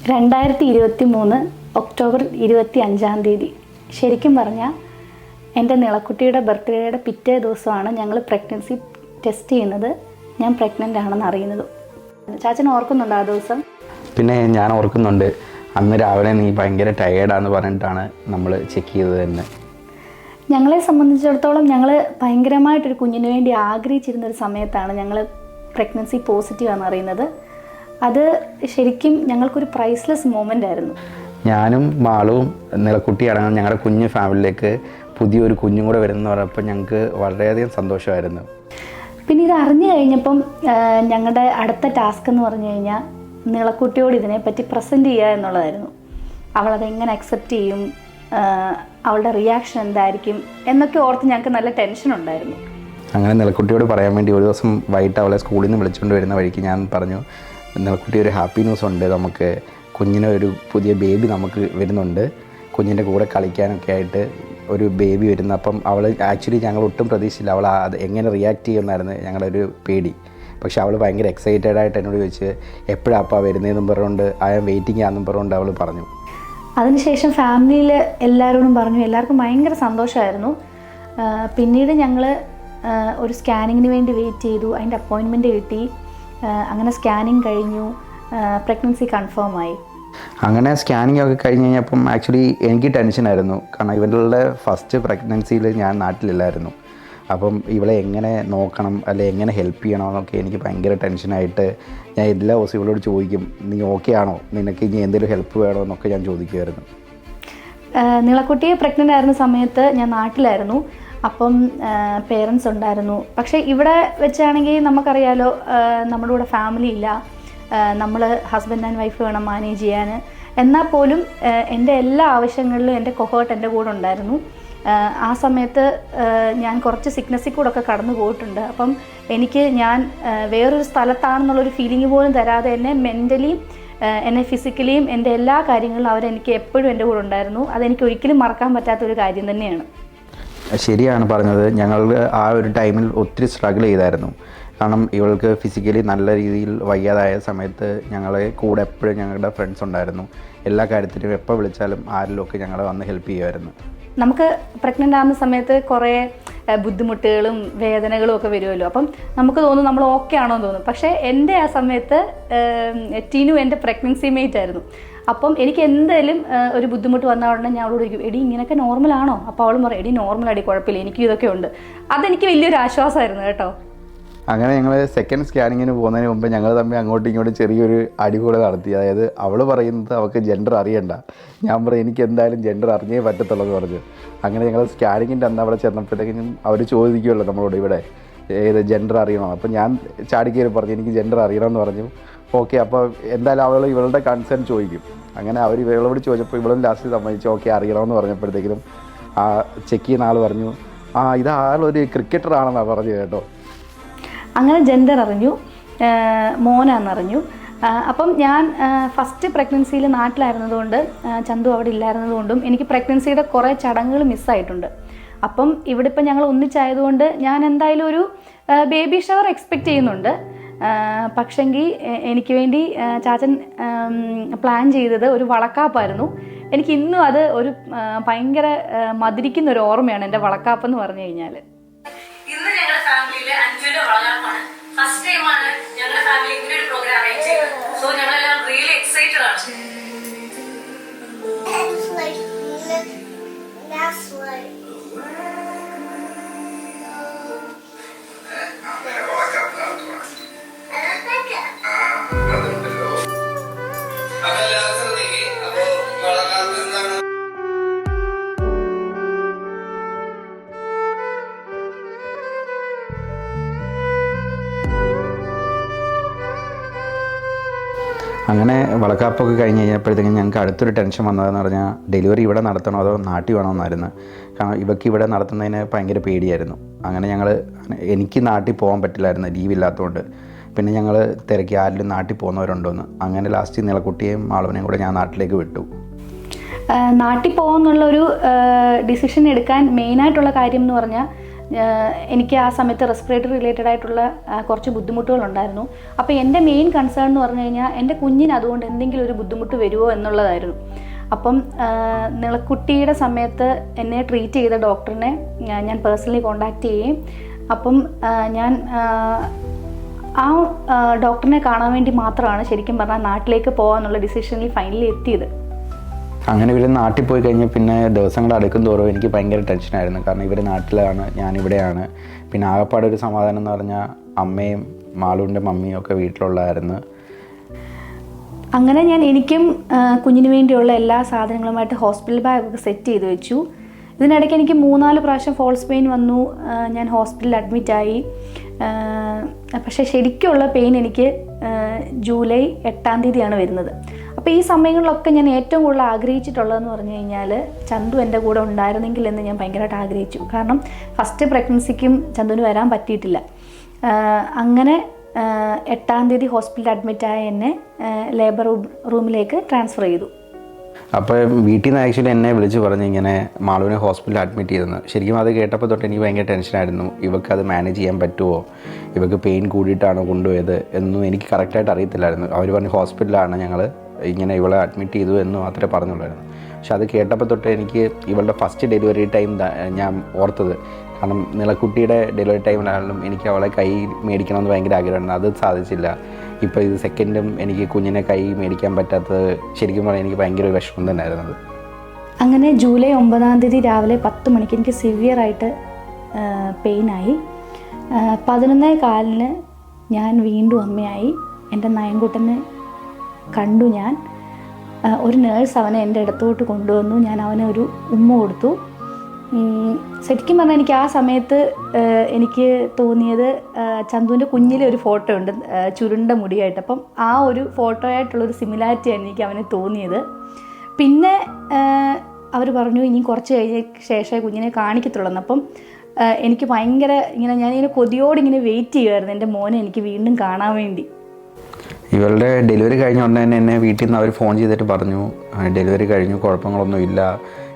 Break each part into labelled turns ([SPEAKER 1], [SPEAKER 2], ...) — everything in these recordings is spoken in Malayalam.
[SPEAKER 1] 2023 ഒക്ടോബർ 25 ശരിക്കും പറഞ്ഞാൽ എൻ്റെ നിളക്കുട്ടിയുടെ ബർത്ത്ഡേയുടെ പിറ്റേ ദിവസമാണ് ഞങ്ങൾ പ്രഗ്നൻസി ടെസ്റ്റ് ചെയ്യുന്നത്. ഞാൻ പ്രഗ്നൻ്റ് ആണെന്ന് അറിയുന്നത്. ചാച്ചൻ ഓർക്കുന്നുണ്ടോ ആ ദിവസം?
[SPEAKER 2] പിന്നെ ഞാൻ ഓർക്കുന്നുണ്ട്. അന്ന് രാവിലെ നീ ഭയങ്കര ടയേർഡാന്ന് പറഞ്ഞിട്ടാണ് നമ്മൾ ചെക്ക് ചെയ്തത് തന്നെ.
[SPEAKER 1] ഞങ്ങളെ സംബന്ധിച്ചിടത്തോളം ഞങ്ങൾ ഭയങ്കരമായിട്ടൊരു കുഞ്ഞിന് വേണ്ടി ആഗ്രഹിച്ചിരുന്നൊരു സമയത്താണ് ഞങ്ങൾ പ്രഗ്നൻസി പോസിറ്റീവാണെന്ന് അറിയുന്നത്. അത് ശരിക്കും ഞങ്ങൾക്കൊരു പ്രൈസ്ലെസ് മൊമെൻ്റ് ആയിരുന്നു.
[SPEAKER 2] ഞാനും മാളും നിളക്കുട്ടി അടങ്ങുന്ന ഞങ്ങളുടെ കുഞ്ഞു ഫാമിലിയിലേക്ക് പുതിയൊരു കുഞ്ഞും കൂടെ വരുമെന്ന് പറഞ്ഞപ്പോൾ ഞങ്ങൾക്ക് വളരെയധികം സന്തോഷമായിരുന്നു.
[SPEAKER 1] പിന്നെ ഇത് അറിഞ്ഞു കഴിഞ്ഞപ്പം ഞങ്ങളുടെ അടുത്ത ടാസ്ക് എന്ന് പറഞ്ഞു കഴിഞ്ഞാൽ നിളക്കുട്ടിയോട് ഇതിനെപ്പറ്റി പ്രസൻറ്റ് ചെയ്യുക എന്നുള്ളതായിരുന്നു. അവളതെങ്ങനെ അക്സെപ്റ്റ് ചെയ്യും, അവളുടെ റിയാക്ഷൻ എന്തായിരിക്കും എന്നൊക്കെ ഓർത്ത് ഞങ്ങൾക്ക് നല്ല ടെൻഷൻ ഉണ്ടായിരുന്നു.
[SPEAKER 2] അങ്ങനെ നിളക്കുട്ടിയോട് പറയാൻ വേണ്ടി ഒരു ദിവസം വൈകിട്ട് അവളെ സ്കൂളിൽ നിന്ന് വിളിച്ചുകൊണ്ട് വരുന്ന വഴിക്ക് ഞാൻ പറഞ്ഞു, നിളക്കുട്ടി ഒരു ഹാപ്പി ന്യൂസ് ഉണ്ട്, നമുക്ക് കുഞ്ഞിന് ഒരു പുതിയ ബേബി നമുക്ക് വരുന്നുണ്ട്, കുഞ്ഞിൻ്റെ കൂടെ കളിക്കാനൊക്കെ ആയിട്ട് ഒരു ബേബി വരുന്നു. അപ്പം അവൾ ആക്ച്വലി ഞങ്ങൾ ഒട്ടും പ്രതീക്ഷിച്ചില്ല അവൾ അത് എങ്ങനെ റിയാക്ട് ചെയ്യുമെന്നായിരുന്നു ഞങ്ങളുടെ ഒരു പേടി. പക്ഷെ അവൾ ഭയങ്കര എക്സൈറ്റഡ് ആയിട്ട് എന്നോട് ചോദിച്ച് എപ്പോഴാണ് അപ്പം വരുന്നതെന്നും പറഞ്ഞുകൊണ്ട് ഐ ആം വെയിറ്റിംഗ് ആണെന്നും പറഞ്ഞുകൊണ്ട് അവൾ പറഞ്ഞു.
[SPEAKER 1] അതിനുശേഷം ഫാമിലിയിൽ എല്ലാവരോടും പറഞ്ഞു, എല്ലാവർക്കും ഭയങ്കര സന്തോഷമായിരുന്നു. പിന്നീട് ഞങ്ങൾ ഒരു സ്കാനിങ്ങിന് വേണ്ടി വെയിറ്റ് ചെയ്തു. അതിൻ്റെ അപ്പോയിൻമെൻറ്റ് കിട്ടി. അങ്ങനെ സ്കാനിങ് കഴിഞ്ഞു, പ്രഗ്നൻസി കൺഫേം ആയി.
[SPEAKER 2] അങ്ങനെ സ്കാനിങ് ഒക്കെ കഴിഞ്ഞ് കഴിഞ്ഞപ്പം ആക്ച്വലി എനിക്ക് ടെൻഷനായിരുന്നു. കാരണം ഇവരുടെ ഫസ്റ്റ് പ്രഗ്നൻസിയിൽ ഞാൻ നാട്ടിലില്ലായിരുന്നു. അപ്പം ഇവളെ എങ്ങനെ നോക്കണം അല്ലെ എങ്ങനെ ഹെൽപ്പ് ചെയ്യണമെന്നൊക്കെ എനിക്ക് ഭയങ്കര ടെൻഷനായിട്ട് ഞാൻ എല്ലാ ദിവസവും ഇവളോട് ചോദിക്കും, നീ ഓക്കെ ആണോ, നിനക്ക് ഇനി എന്തെങ്കിലും ഹെൽപ്പ് വേണോ എന്നൊക്കെ ഞാൻ ചോദിക്കുമായിരുന്നു.
[SPEAKER 1] നിളക്കുട്ടിയെ പ്രഗ്നൻ്റ് ആയിരുന്ന സമയത്ത് ഞാൻ നാട്ടിലായിരുന്നു. അപ്പം പേരൻസ് ഉണ്ടായിരുന്നു. പക്ഷേ ഇവിടെ വെച്ചാണെങ്കിൽ നമുക്കറിയാലോ, നമ്മുടെ കൂടെ ഫാമിലി ഇല്ല, നമ്മൾ ഹസ്ബൻഡ് ആൻഡ് വൈഫ് വേണം മാനേജ് ചെയ്യാൻ. എന്നാൽ പോലും എൻ്റെ എല്ലാ ആവശ്യങ്ങളിലും എൻ്റെ കൊഹേർട്ട് എൻ്റെ കൂടെ ഉണ്ടായിരുന്നു. ആ സമയത്ത് ഞാൻ കുറച്ച് സിക്നസ്സിൽ കൂടെ ഒക്കെ കടന്നു പോയിട്ടുണ്ട്. അപ്പം ഞാൻ വേറൊരു സ്ഥലത്താണെന്നുള്ളൊരു ഫീലിംഗ് പോലും തരാതെ എന്നെ മെൻ്റലി എന്നെ ഫിസിക്കലിയും എൻ്റെ എല്ലാ കാര്യങ്ങളിലും അവരെനിക്ക് എപ്പോഴും എൻ്റെ കൂടെ ഉണ്ടായിരുന്നു. അതെനിക്ക് ഒരിക്കലും മറക്കാൻ പറ്റാത്തൊരു കാര്യം തന്നെയാണ്.
[SPEAKER 2] ശരിയാണ് പറഞ്ഞത്. ഞങ്ങൾ ആ ഒരു ടൈമിൽ ഒത്തിരി സ്ട്രഗിൾ ചെയ്തായിരുന്നു. കാരണം ഇവൾക്ക് ഫിസിക്കലി നല്ല രീതിയിൽ വയ്യാതായ സമയത്ത് ഞങ്ങളെ കൂടെ എപ്പോഴും ഞങ്ങളുടെ ഫ്രണ്ട്സ് ഉണ്ടായിരുന്നു. എല്ലാ കാര്യത്തിലും എപ്പോൾ വിളിച്ചാലും ആരിലൊക്കെ ഞങ്ങളെ വന്ന് ഹെൽപ്പ് ചെയ്യുമായിരുന്നു. നമുക്ക്
[SPEAKER 1] പ്രഗ്നൻ്റ് ആകുന്ന സമയത്ത് കുറേ ബുദ്ധിമുട്ടുകളും വേദനകളും ഒക്കെ വരുമല്ലോ. അപ്പം നമുക്ക് തോന്നും നമ്മൾ ഓക്കെ ആണോ എന്ന് തോന്നും. പക്ഷേ എൻ്റെ ആ സമയത്ത് ടീനു എൻ്റെ പ്രഗ്നൻസി മേറ്റ് ആയിരുന്നു. അപ്പം എനിക്ക് എന്തായാലും ഒരു ബുദ്ധിമുട്ട് വന്ന ഉടനെ ഞാൻ അവളോട് ചോദിക്കും, എടി ഇങ്ങനെയൊക്കെ നോർമലാണോ? അപ്പോൾ അവളും പറയും, എടി നോർമലടി, കുഴപ്പമില്ല, എനിക്കും ഇതൊക്കെ ഉണ്ട്. അതെനിക്ക് വലിയൊരു ആശ്വാസമായിരുന്നു കേട്ടോ.
[SPEAKER 2] അങ്ങനെ ഞങ്ങൾ സെക്കൻഡ് സ്കാനിങ്ങിന് പോകുന്നതിന് മുമ്പ് ഞങ്ങൾ തമ്മിൽ അങ്ങോട്ടും ഇങ്ങോട്ടും ചെറിയൊരു അടികൂടെ നടത്തി. അതായത് അവൾ പറയുന്നത് അവൾക്ക് ജെൻഡർ അറിയണ്ട, ഞാൻ പറയും എനിക്ക് എന്തായാലും ജെൻഡർ അറിഞ്ഞേ പറ്റത്തുള്ളൂ എന്ന് പറഞ്ഞു. അങ്ങനെ ഞങ്ങൾ സ്കാനിങ്ങിൻ്റെ അന്ന് അവിടെ ചെന്നപ്പോഴത്തേക്കും അവർ ചോദിക്കുമല്ലോ നമ്മളോട് ഇവിടെ ഏത് ജെൻഡർ അറിയണോ. അപ്പോൾ ഞാൻ ചാടിക്കയറി പറഞ്ഞു എനിക്ക് ജെൻഡർ അറിയണമെന്ന് പറഞ്ഞു. ഓക്കെ, അപ്പോൾ എന്തായാലും അവൾ ഇവളുടെ കൺസേൺ ചോദിക്കും. അങ്ങനെ അവർ ഇവളോട് ചോദിച്ചപ്പോൾ ഇവളും ലാസ്റ്റ് സമ്മതിച്ചു ഓക്കെ അറിയണമെന്ന് പറഞ്ഞപ്പോഴത്തേക്കും ആ ചെക്ക് ചെയ്യുന്ന ആൾ പറഞ്ഞു, ഇത് ആളൊരു ക്രിക്കറ്ററാണെന്നാണ് പറഞ്ഞു കേട്ടോ.
[SPEAKER 1] അങ്ങനെ ജെൻഡർ അറിഞ്ഞു, മോനാണെന്നറിഞ്ഞു. അപ്പം ഞാൻ ഫസ്റ്റ് പ്രഗ്നൻസിയിൽ നാട്ടിലായിരുന്നതുകൊണ്ട് ചന്തു അവിടെ ഇല്ലായിരുന്നതുകൊണ്ടും എനിക്ക് പ്രഗ്നൻസിയുടെ കുറേ ചടങ്ങുകൾ മിസ്സായിട്ടുണ്ട്. അപ്പം ഇവിടെ ഇപ്പം ഞങ്ങൾ ഒന്നിച്ചായതുകൊണ്ട് ഞാൻ എന്തായാലും ഒരു ബേബി ഷവർ എക്സ്പെക്റ്റ് ചെയ്യുന്നുണ്ട്. പക്ഷെങ്കിൽ എനിക്ക് വേണ്ടി ചാച്ചൻ പ്ലാൻ ചെയ്തത് ഒരു വളക്കാപ്പായിരുന്നു. എനിക്ക് ഇന്നും അത് ഒരു ഭയങ്കര മധുരിക്കുന്ന ഒരു ഓർമ്മയാണ് എൻ്റെ വളക്കാപ്പെന്ന് പറഞ്ഞു കഴിഞ്ഞാൽ.
[SPEAKER 3] ഇന്ന് ഞങ്ങളുടെ ഫാമിലിയിലെ അഞ്ജുവിന്റെ വളകാപ്പാണ്. ഫസ്റ്റ് ടൈമാണ് ഞങ്ങളുടെ ഫാമിലി ഇങ്ങനെ ഒരു പ്രോഗ്രാം അറേഞ്ച് ചെയ്തത്. സോ ഞങ്ങളെല്ലാം റിയലി എക്സൈറ്റഡ് ആണ്.
[SPEAKER 2] അങ്ങനെ വളക്കാപ്പൊക്കെ കഴിഞ്ഞ് കഴിഞ്ഞപ്പോഴത്തേക്കും ഞങ്ങൾക്ക് അടുത്തൊരു ടെൻഷൻ വന്നതെന്ന് പറഞ്ഞാൽ ഡെലിവറി ഇവിടെ നടത്തണോ അതോ നാട്ടിൽ വേണമെന്നായിരുന്നു. കാരണം ഇവയ്ക്ക് ഇവിടെ നടത്തുന്നതിന് ഭയങ്കര പേടിയായിരുന്നു. അങ്ങനെ എനിക്ക് നാട്ടിൽ പോകാൻ പറ്റില്ലായിരുന്നു, ലീവില്ലാത്തതുകൊണ്ട്. പിന്നെ ഞങ്ങൾ തിരക്കി ആരിലും നാട്ടിൽ പോകുന്നവരുണ്ടോയെന്ന്. അങ്ങനെ ലാസ്റ്റ് നിളക്കുട്ടിയെയും മാളവനെയും കൂടെ ഞാൻ നാട്ടിലേക്ക് വിട്ടു.
[SPEAKER 1] നാട്ടിൽ പോകുമെന്നുള്ളൊരു ഡിസിഷൻ എടുക്കാൻ മെയിനായിട്ടുള്ള കാര്യം എന്ന് പറഞ്ഞാൽ എനിക്ക് ആ സമയത്ത് റെസ്പിറേറ്ററി റിലേറ്റഡ് ആയിട്ടുള്ള കുറച്ച് ബുദ്ധിമുട്ടുകളുണ്ടായിരുന്നു. അപ്പോൾ എൻ്റെ മെയിൻ കൺസേൺ എന്ന് പറഞ്ഞു കഴിഞ്ഞാൽ എൻ്റെ കുഞ്ഞിന് അതുകൊണ്ട് എന്തെങ്കിലും ഒരു ബുദ്ധിമുട്ട് വരുമോ എന്നുള്ളതായിരുന്നു. അപ്പം നിളക്കുട്ടിയുടെ സമയത്ത് എന്നെ ട്രീറ്റ് ചെയ്ത ഡോക്ടറിനെ ഞാൻ പേഴ്സണലി കോണ്ടാക്ട് ചെയ്യുകയും അപ്പം ഞാൻ ആ ഡോക്ടറിനെ കാണാൻ വേണ്ടി മാത്രമാണ് ശരിക്കും പറഞ്ഞാൽ നാട്ടിലേക്ക് പോകാമെന്നുള്ള ഡിസിഷനിൽ ഫൈനലി എത്തിയത്.
[SPEAKER 2] അങ്ങനെ ഇവർ നാട്ടിൽ പോയി കഴിഞ്ഞാൽ പിന്നെ ദിവസങ്ങൾ അടുക്കും തോറും എനിക്ക് ഭയങ്കര ടെൻഷനായിരുന്നു. കാരണം ഇവർ നാട്ടിലാണ്, ഞാനിവിടെയാണ്. പിന്നെ ആകെപ്പാടെ ഒരു സമാധാനം എന്ന് പറഞ്ഞാൽ അമ്മയും മാളുവിൻ്റെ മമ്മിയും ഒക്കെ വീട്ടിലുള്ളതായിരുന്നു.
[SPEAKER 1] അങ്ങനെ ഞാൻ എനിക്കും കുഞ്ഞിന് വേണ്ടിയുള്ള എല്ലാ സാധനങ്ങളുമായിട്ട് ഹോസ്പിറ്റൽ ബാഗൊക്കെ സെറ്റ് ചെയ്ത് വെച്ചു. ഇതിനിടയ്ക്ക് എനിക്ക് 3-4 പ്രാവശ്യം ഫോൾസ് പെയിൻ വന്നു. ഞാൻ ഹോസ്പിറ്റലിൽ അഡ്മിറ്റായി. പക്ഷേ ശരിക്കുള്ള പെയിൻ എനിക്ക് ജൂലൈ 8-ാം തീയതിയാണ് വരുന്നത്. അപ്പോൾ ഈ സമയങ്ങളിലൊക്കെ ഞാൻ ഏറ്റവും കൂടുതൽ ആഗ്രഹിച്ചിട്ടുള്ളതെന്ന് പറഞ്ഞു കഴിഞ്ഞാൽ ചന്തു എൻ്റെ കൂടെ ഉണ്ടായിരുന്നെങ്കിൽ എന്ന് ഞാൻ ഭയങ്കരമായിട്ട് ആഗ്രഹിച്ചു. കാരണം ഫസ്റ്റ് പ്രഗ്നൻസിക്കും ചന്തുവിന് വരാൻ പറ്റിയിട്ടില്ല. അങ്ങനെ 8-ാം തീയതി ഹോസ്പിറ്റലിൽ അഡ്മിറ്റായ എന്നെ ലേബർ റൂമിലേക്ക് ട്രാൻസ്ഫർ ചെയ്തു.
[SPEAKER 2] അപ്പോൾ വീട്ടിൽ നിന്ന് ആക്ച്വലി എന്നെ വിളിച്ച് പറഞ്ഞ് ഇങ്ങനെ മാളുവിനെ ഹോസ്പിറ്റലിൽ അഡ്മിറ്റ് ചെയ്തെന്ന്. ശരിക്കും അത് കേട്ടപ്പോൾ തൊട്ട് എനിക്ക് ഭയങ്കര ടെൻഷനായിരുന്നു. ഇവർക്ക് അത് മാനേജ് ചെയ്യാൻ പറ്റുമോ, ഇവർക്ക് പെയിൻ കൂടിയിട്ടാണോ കൊണ്ടുപോയത് എന്നും എനിക്ക് കറക്റ്റായിട്ട് അറിയത്തില്ലായിരുന്നു. അവർ പറഞ്ഞ് ഹോസ്പിറ്റലിലാണ് ഞങ്ങൾ ഇങ്ങനെ ഇവളെ അഡ്മിറ്റ് ചെയ്തു എന്ന് മാത്രമേ പറഞ്ഞുള്ളായിരുന്നു. പക്ഷെ അത് കേട്ടപ്പോൾ തൊട്ട് എനിക്ക് ഇവളുടെ ഫസ്റ്റ് ഡെലിവറി ടൈം ഞാൻ ഓർത്തത്. കാരണം നിളക്കുട്ടിയുടെ ഡെലിവറി ടൈമിലാണെങ്കിലും എനിക്ക് അവളെ കൈ മേടിക്കണമെന്ന് ഭയങ്കര ആഗ്രഹമായിരുന്നു. അത് സാധിച്ചില്ല. ഇപ്പോൾ ഇത് സെക്കൻഡും എനിക്ക് കുഞ്ഞിനെ കൈ മേടിക്കാൻ പറ്റാത്തത് ശരിക്കും പറഞ്ഞാൽ എനിക്ക് ഭയങ്കര വിഷമം തന്നെയായിരുന്നത്.
[SPEAKER 1] അങ്ങനെ ജൂലൈ 9-ാം തീയതി രാവിലെ 10 മണിക്ക് എനിക്ക് സിവിയറായിട്ട് പെയിനായി. 11:15 ഞാൻ വീണ്ടും അമ്മയായി. എൻ്റെ നയൻകുട്ടനെ കണ്ടു. ഞാൻ ഒരു നേഴ്സ് അവനെ എൻ്റെ അടുത്തോട്ട് കൊണ്ടുവന്നു. ഞാൻ അവനെ ഒരു ഉമ്മ കൊടുത്തു. ശരിക്കും പറഞ്ഞാൽ എനിക്ക് ആ സമയത്ത് എനിക്ക് തോന്നിയത് ചന്തുവിൻ്റെ കുഞ്ഞിലെ ഒരു ഫോട്ടോ ഉണ്ട് ചുരുണ്ട മുടിയായിട്ട്. അപ്പം ആ ഒരു ഫോട്ടോയായിട്ടുള്ളൊരു സിമിലാരിറ്റിയാണ് എനിക്ക് അവനെ തോന്നിയത്. പിന്നെ അവർ പറഞ്ഞു ഇനി കുറച്ച് കഴിഞ്ഞ ശേഷമേ കുഞ്ഞിനെ കാണിക്കത്തുള്ളൂ. അപ്പം എനിക്ക് ഭയങ്കര ഞാനിങ്ങനെ കൊതിയോടിങ്ങനെ വെയിറ്റ് ചെയ്യുമായിരുന്നു എൻ്റെ മോനെ എനിക്ക് വീണ്ടും കാണാൻ വേണ്ടി.
[SPEAKER 2] ഇവളുടെ ഡെലിവറി കഴിഞ്ഞ ഉടനെ തന്നെ എന്നെ വീട്ടിൽ നിന്ന് അവർ ഫോൺ ചെയ്തിട്ട് പറഞ്ഞു ഡെലിവറി കഴിഞ്ഞു, കുഴപ്പങ്ങളൊന്നും ഇല്ല,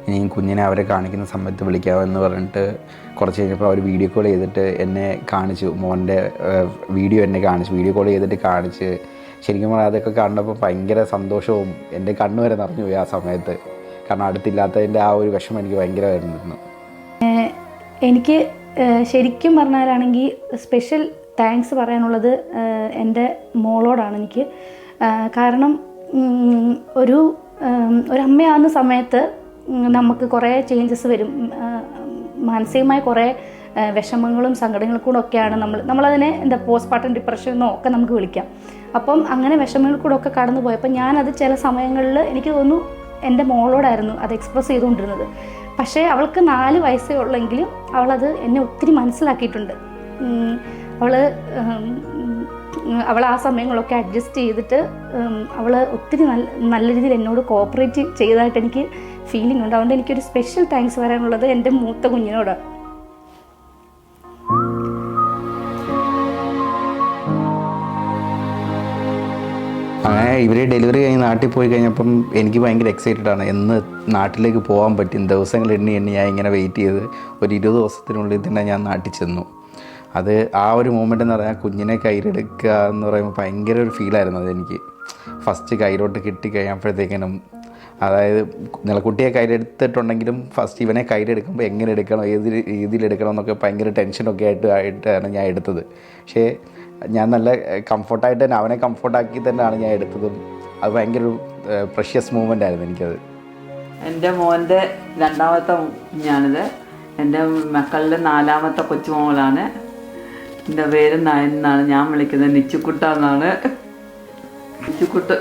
[SPEAKER 2] ഇനിയും കുഞ്ഞിനെ അവരെ കാണിക്കുന്ന സമയത്ത് വിളിക്കാമെന്ന് പറഞ്ഞിട്ട് കുറച്ച് കഴിഞ്ഞപ്പോൾ അവർ വീഡിയോ കോൾ ചെയ്തിട്ട് എന്നെ കാണിച്ചു. മോൻ്റെ വീഡിയോ എന്നെ കാണിച്ചു, വീഡിയോ കോൾ ചെയ്തിട്ട് കാണിച്ച്. ശരിക്കും പറഞ്ഞാൽ അതൊക്കെ കണ്ടപ്പോൾ ഭയങ്കര സന്തോഷവും എൻ്റെ കണ്ണ് വരെ നിറഞ്ഞു പോയി ആ സമയത്ത്. കാരണം അടുത്തില്ലാത്തതിൻ്റെ ആ ഒരു വിഷമം എനിക്ക് ഭയങ്കരമായിരുന്നു.
[SPEAKER 1] എനിക്ക് ശരിക്കും പറഞ്ഞാലാണെങ്കിൽ സ്പെഷ്യൽ താങ്ക്സ് പറയാനുള്ളത് എൻ്റെ മോളോടാണ് എനിക്ക്. കാരണം ഒരു അമ്മയാകുന്ന സമയത്ത് നമുക്ക് കുറേ ചേഞ്ചസ് വരും. മാനസികമായ കുറേ വിഷമങ്ങളും സങ്കടങ്ങളും കൂടെ ഒക്കെയാണ് നമ്മളതിനെ പോസ്റ്റ്മോർട്ടം ഡിപ്രഷൻ എന്നോ ഒക്കെ നമുക്ക് വിളിക്കാം. അപ്പം അങ്ങനെ വിഷമങ്ങളിൽ കൂടെ ഒക്കെ കടന്നു പോയപ്പോൾ ഞാനത് ചില സമയങ്ങളിൽ എനിക്ക് തോന്നുന്നു എൻ്റെ മോളോടായിരുന്നു അത് എക്സ്പ്രസ് ചെയ്തുകൊണ്ടിരുന്നത്. പക്ഷേ അവൾക്ക് 4 വയസ്സേ ഉള്ളെങ്കിലും അവളത് എന്നെ ഒത്തിരി മനസ്സിലാക്കിയിട്ടുണ്ട്. അവൾ ആ സമയങ്ങളൊക്കെ അഡ്ജസ്റ്റ് ചെയ്തിട്ട് അവൾ ഒത്തിരി നല്ല രീതിയിൽ എന്നോട് കോപ്പറേറ്റ് ചെയ്തതായിട്ട് എനിക്ക് ഫീലിംഗ് ഉണ്ട്. അതുകൊണ്ട് എനിക്കൊരു സ്പെഷ്യൽ താങ്ക്സ് പറയാനുള്ളത് എൻ്റെ മൂത്ത കുഞ്ഞിനോടാണ്.
[SPEAKER 2] അങ്ങനെ ഇവർ ഡെലിവറി കഴിഞ്ഞ് നാട്ടിൽ പോയി കഴിഞ്ഞപ്പം എനിക്ക് ഭയങ്കര എക്സൈറ്റഡ് ആണ്. എന്ന് നാട്ടിലേക്ക് പോകാൻ പറ്റും. ദിവസങ്ങൾ എണ്ണി ഞാൻ ഇങ്ങനെ വെയിറ്റ് ചെയ്ത് ഒരു 20 ദിവസത്തിനുള്ളിൽ തന്നെ ഞാൻ നാട്ടിൽ ചെന്നു. അത് ആ ഒരു മൂമെൻ്റ് എന്ന് പറഞ്ഞാൽ കുഞ്ഞിനെ കയ്യിലെടുക്കുക എന്ന് പറയുമ്പോൾ ഭയങ്കര ഒരു ഫീലായിരുന്നു അതെനിക്ക്. ഫസ്റ്റ് കയ്യിലോട്ട് കിട്ടിക്കഴിഞ്ഞപ്പോഴത്തേക്കിനും, അതായത് നിളക്കുട്ടിയെ കയ്യിലെടുത്തിട്ടുണ്ടെങ്കിലും ഫസ്റ്റ് ഇവനെ കയ്യിലെടുക്കുമ്പോൾ എങ്ങനെ എടുക്കണം, ഏത് രീതിയിലെടുക്കണം എന്നൊക്കെ ഭയങ്കര ടെൻഷനൊക്കെ ആയിട്ടാണ് ഞാൻ എടുത്തത്. പക്ഷേ ഞാൻ നല്ല കംഫർട്ടായിട്ട് തന്നെ അവനെ കംഫർട്ടാക്കി തന്നെയാണ് ഞാൻ എടുത്തതും. അത് ഭയങ്കര ഒരു പ്രഷ്യസ് മൂമെൻ്റ് ആയിരുന്നു എനിക്കത്.
[SPEAKER 4] എൻ്റെ മോൻ്റെ 2ാമത്തെ ഞാനിത്. എൻ്റെ മക്കളുടെ 4ാമത്തെ കൊച്ചുമോളാണ്. എൻ്റെ പേര് നയൻ എന്നാണ്. ഞാൻ വിളിക്കുന്നത് നിച്ചുക്കുട്ട എന്നാണ്. നിച്ചുക്കുട്ട്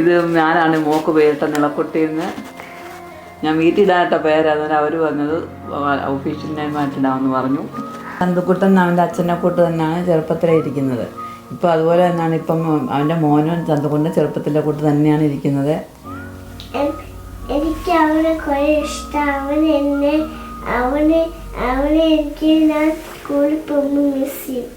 [SPEAKER 4] ഇത് ഞാനാണ് മോക്ക് പേരിട്ട നിളക്കുട്ടിന്ന്. ഞാൻ വീട്ടിലിടാനിട്ട പേരായിരുന്നു. അവർ പറഞ്ഞത് ഒഫീഷ്യൽ നെയിമായിട്ടിടാമെന്ന് പറഞ്ഞു. ചന്തുക്കുട്ടൻ അവൻ്റെ അച്ഛനെ കൂട്ട് തന്നെയാണ് ചെറുപ്പത്തിലേ ഇരിക്കുന്നത്. ഇപ്പം അതുപോലെ തന്നെയാണ് ഇപ്പം അവൻ്റെ മോനും ചന്തുക്കുട്ടൻ ചെറുപ്പത്തിലെ കൂട്ട് തന്നെയാണ് ഇരിക്കുന്നത്.
[SPEAKER 5] എനിക്ക് അവനെ കുറേ ഇഷ്ടം. അവനെ എനിക്ക് ഞാൻ സ്കൂളിൽ പോകുമ്പോൾ മിസ് ചെയ്യും.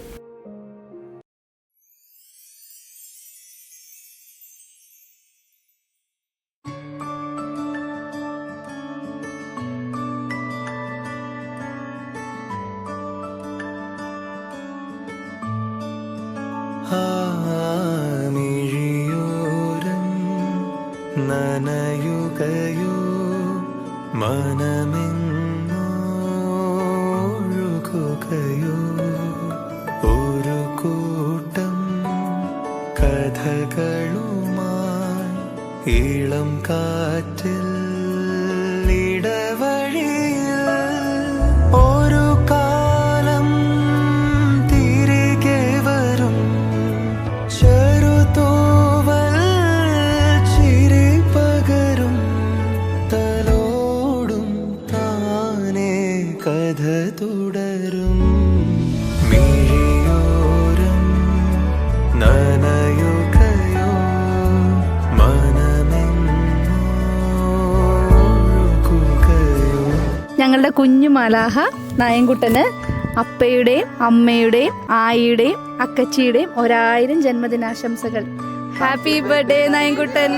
[SPEAKER 6] മിഴിയോരം നനയുകയോ മനമെങ്ങോഴുകയോ ഒരു കൂട്ടം കഥകളുമായി ഇളം കാറ്റിൽ ഇടവഴിയിൽ ഒരു കാലം തിരികെ വരും ചെറുതൂവൽ ചിരി പകരും തലോടും താനേ കഥ തുടരും മിഴിയോരം നനയുകയോ മനമെങ്ങോഴുകയോ.
[SPEAKER 1] ഞങ്ങളുടെ കുഞ്ഞു മലാഹ നയൻകുട്ടന് അപ്പയുടെയും അമ്മയുടെയും ആയിയുടെയും അക്കച്ചിയുടെയും 1000 ജന്മദിനാശംസകൾ. Happy birthday നയൻകുട്ടൻ.